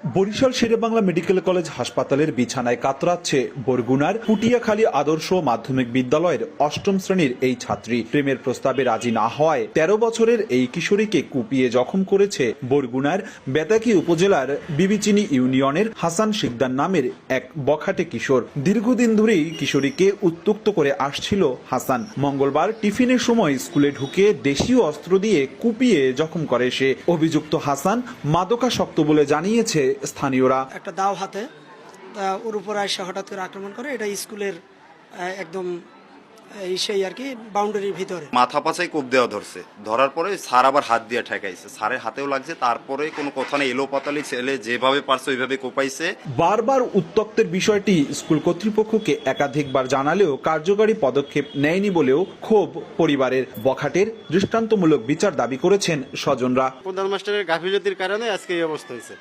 Barishal Sherebangla medical college হাসপাতালের বিছানায় কাতরাচ্ছে বরগুনার পুটিয়াখালী আদর্শ মাধ্যমিক বিদ্যালয়ের অষ্টম শ্রেণীর এই ছাত্রী। প্রেমের প্রস্তাবে রাজি না হওয়ায় ১৩ বছরের এই কিশোরীকে কুপিয়ে জখম করেছে বরগুনার বেতাকি উপজেলার বিবিচিনি ইউনিয়নের হাসান শিকদার নামের এক বখাটে কিশোর। দীর্ঘদিন ধরেই কিশোরীকে উত্ত্যক্ত করে আসছিল হাসান। মঙ্গলবার টিফিনের সময় স্কুলে ঢুকে দেশীয় অস্ত্র দিয়ে কুপিয়ে জখম করে সে। অভিযুক্ত হাসান মাদকাসক্ত বলে জানিয়েছে স্থানীয়রা। একটা দাও হাতে ওর উপর আইসা হঠাৎ করে আক্রমণ করে। এটা স্কুলের একদম সেই আর কি বাউন্ডারির ভিতরে মাথা পাচাই কোপ দেওয়া ধরছে। ধরার পরে স্যার আবার হাত দিয়ে ঠেকাইছে, স্যারের হাতেও লাগছে। তারপরে কোনো কথা নেই, এলো পাতালি ছেলে যেভাবে পারছে ওইভাবে কোপাইছে। বারবার উত্ত্যক্তের বিষয়টি স্কুল কর্তৃপক্ষকে একাধিকবার জানালেও কার্যকারী পদক্ষেপ নেয়নি বলেও ক্ষোভ পরিবারের। বখাটের দৃষ্টান্তমূলক বিচার দাবি করেছেন স্বজনরা। প্রধান মাস্টারের গাফিলতির কারণে আজকে এই অবস্থা হয়েছে।